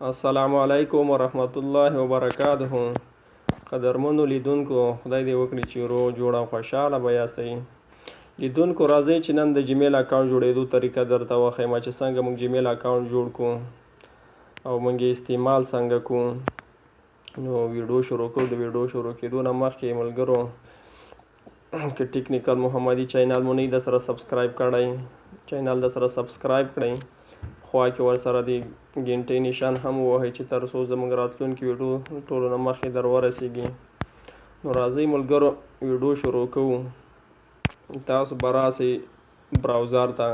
السلام علیکم ورحمت الله وبرکاته. قدرمنو لیدونکو، خدای دې وکړي چې روغ جوړ او خوشحاله به یاستئ. لیدونکو راځئ چې نن د جیمیل اکاونټ جوړېدو طریقه درته وښیم چې څنګه موږ جیمیل اکاونټ جوړ کړو او موږ یې استعمال څنګه کړو. نو ویډیو شروع کړو. د ویډیو شروع کېدو نه مخکې ملګرو که ټیکنیکل محمدي چینل مو نه وي درسره سبسکرایب کړئ، چینل درسره سبسکرایب کړئ، خوا کې ورسره د ګنټۍ نشان هم ووهئ چې تر څو زموږ راتلونکي ویډیو ټولو نه مخکې در ورسیږي. نو راځئ ملګرو ویډیو شروع کوو. تاسو به راسئ براوزر ته.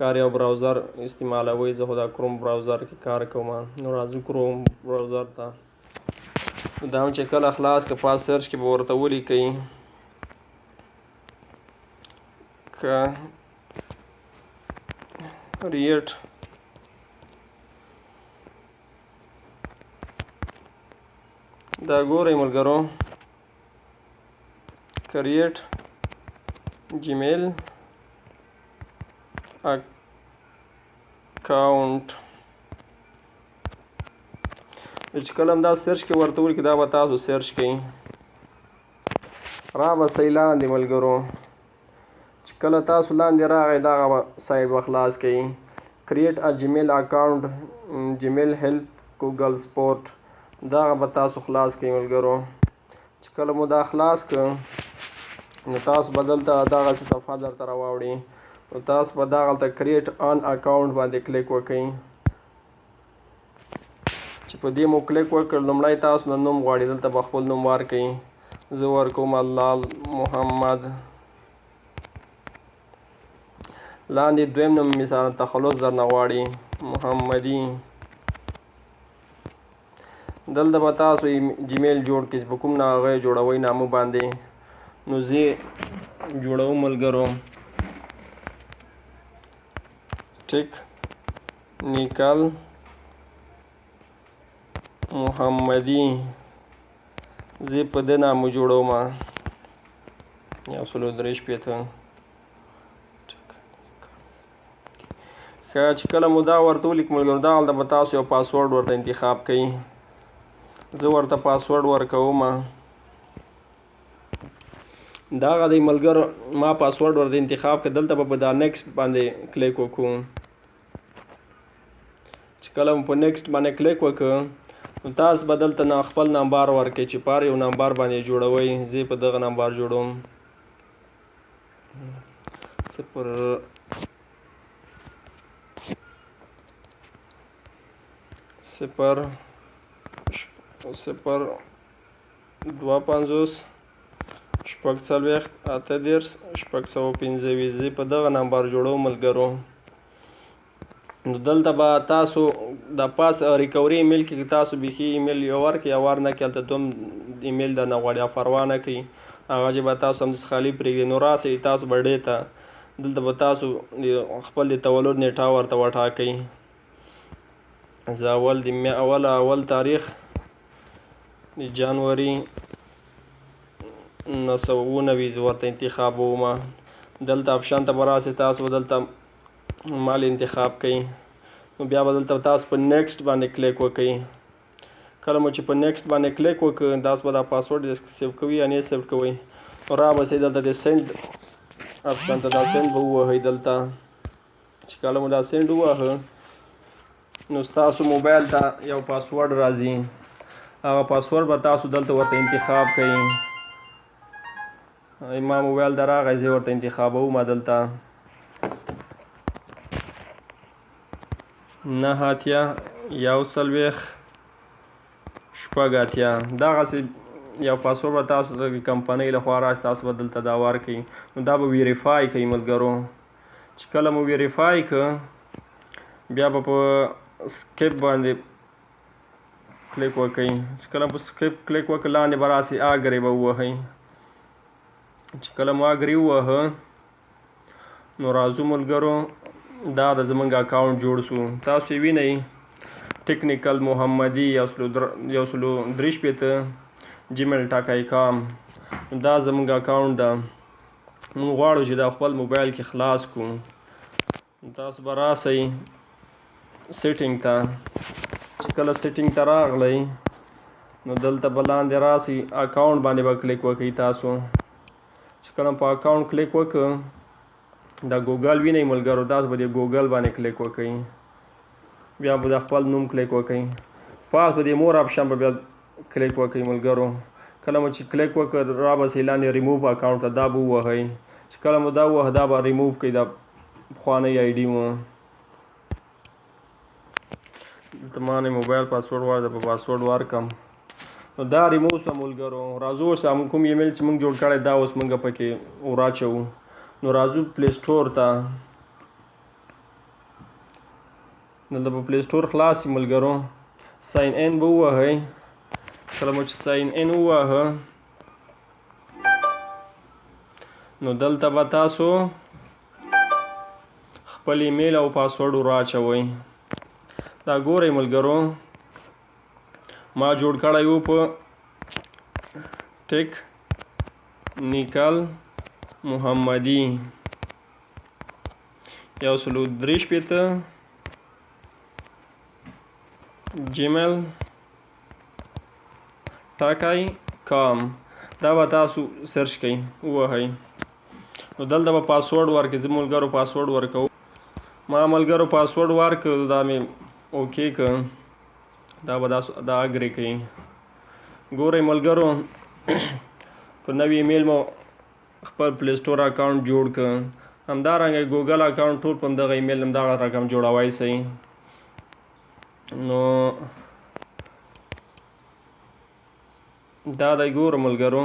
کار یو براوزر استعمالوئ، زه خو دا کروم براوزر کې کار کوم. نو راځو کروم براوزر ته. دا هم چې کله خلاص که پاس سرچ کې به ورته ولیکئ create دا ګورئ ملګرو create gmail account. چې کله هم دا سرچ کې ورته ولیکئ دا به تاسو سرچ کوئ را به صحیح لاندې ملګرو چې کله تاسو لاندې راغی دغه سایډ به خلاص کوئ. create a gmail account gmail help google support دغه به تاسو خلاص کوئ ملګرو. چې کله مو دا خلاص کړ نو تاسو به دلته دغسې صفحه درته راواوړي. نو تاسو به دغلته create an account باندې کلیک وکئ. چې په دې مو کلیک وکړ لومړی تاسو نه نوم غواړي، دلته به خپل نوم ورکئ. زه ورکوم الله محمد. لاندې دویم نوم مثلا تخلص درنه غواړي محمدي. دلته به تاسو جیمیل جوړ کړئ چې په کوم نه هغه یې جوړوئ نامه باندې. نو زه جوړوم ملګرو ټیکنیکل محمدي. زه په دې نامه جوړوم 103 ښه. چې کله مو دا ورته ولیک ملګرو دغلته به تاسو یو پاسورډ ورته انتخاب کړئ. زه ورته پاسورډ ورکوم. دغه دی ملګرو ما پاسورډ ورته انتخاب کړ. دلته به په دا نیکسټ باندې کلیک وکړو. چې کله مو په نیکسټ باندې کلیک وکړ نو تاسو به دلته نه خپل نمبر ورکړئ چې په هر یو نمبر باندې جوړوئ. زه په دغه نمبر جوړوم 0 0 2 50 زه په دغه نمبر جوړوم ملګرو. نو دلته به تاسو د پاس ریکوري ایمیل کې تاسو بیخي ایمیل یو ورکړئ یا ور نه کړئ، هلته دوم ایمیل درنه غواړي پروا نه کوي، هغه چې به تاسو همداسې خالي پرېږدئ. نو راسئ تاسو به ډې ته دلته به تاسو خپل د تولد نیټه ورته وټاکئ. زه اول تاریخ د جنوري 1919 ورته انتخابوم. دلته اپشن ته به راسئ، تاسو به دلته مال انتخاب کړئ. نو بیا به دلته تاسو په نیکسټ باندې کلیک وکړئ. کله مو چې په نیکسټ باندې کلیک وکړ تاسو به دا پاسورډ سیو کوئ یا نه سیو کوئ. نو را به صحیح دلته د سینډ اپشن ته دا سینډ به ووهئ. دلته چې کله مو دا سینډ ووهه نو ستاسو موبایل ته یو پاسورډ راځي. هغه پاسورډ به تاسو دلته ورته انتخاب کړئ. ما موبایل ته راغی زه ورته انتخابوم دلته 9 دغسې یو پاسورډ به تاسو د کمپنۍ لخوا راشي، تاسو به دلته دا ورکړئ. نو دا به ویریفای کوي ملګرو. چې کله مو ویریفای کړ بیا به په سکیپ باندې کلیک وکړئ. چې کله په سکیپ کلیک وکړئ لاندې به راسئ اګرې به ووهئ. چې کله مو اګرې ووهه نو راځو ملګرو دا د زموږ اکاونټ جوړ شو. تاسو یې وینئ ټیکنیکل محمدي 103 gmail.com دا زموږ اکاونټ ده. موږ غواړو چې دا خپل موبایل کې خلاص کړو. تاسو به راسئ سیټینګ ته چې کله سیټینګ ته راغلی نو دلته به لاندې راسي اکاونټ باندې به کلیک وکړئ تاسو چې کله په اکاونټ کلیک وکړ دا ګوګل وینئ ملګرو تاسو به د ګوګل باندې کلیک وکړئ بیا به د خپل نوم کلیک وکړئ پاس به د مور آپشن به بیا کلیک وکړئ ملګرو کله مو چې کلیک وکړ را به سي لاندې ریموو اکاونټ ته دا به ووهئ چې کله مو دا ووهه دا به ریموو کړئ دا پخوانی آی ډي مو دلته ما نه موبایل پاسورډ وایي په پاسورډ ورکړم نو دا ریموو شوه ملګرو راځو اوس کوم ایمیل چې موږ جوړ کړی دا اوس موږ پکې وراچوو نو راځو پلی سټور ته دلته به پلی سټور خلاص شي ملګرو ساین ان به ووهئ کله مو چې ساین ان ووهه نو دلته به تاسو خپل ایمیل او پاسورډ وراچوئ دا ګورئ ملګرو ما جوړ کړی و په ټیکنیکل محمدي 143 جیمیل ټاکای کام دا به تاسو سرچ کړئ ووهئ نو دلته به پاسورډ ورکړئ زه ملګرو پاسورډ ورکوم ما ملګرو پاسورډ ورکړ دا مې اوکې کړ دا به دا اګرې کوي ګورئ ملګرو په نوی ایمیل مو خپل پلی سټور اکاونټ جوړ کړ همدارنګه ګوګل اکاونټ ټول په همدغه ایمیل همدغه رقم جوړوی شئ نو دا دی ګوره ملګرو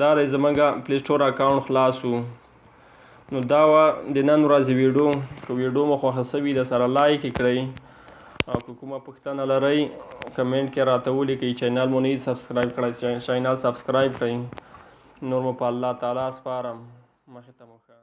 دا دی زمونږ پلی سټور اکاونټ خلاص و نو دا وه د نن ورځې ویډیو که ویډیو مو خوښه شوي د سره لایک یې کړئ او که کومه پوښتنه لرئ کمنټ کې راته ولیکئ چینل مو نه وي سبسکرایب کړی چینل سبسکرایب کړئ نور مو په الله تعالی سپارم مخې ته مو ښه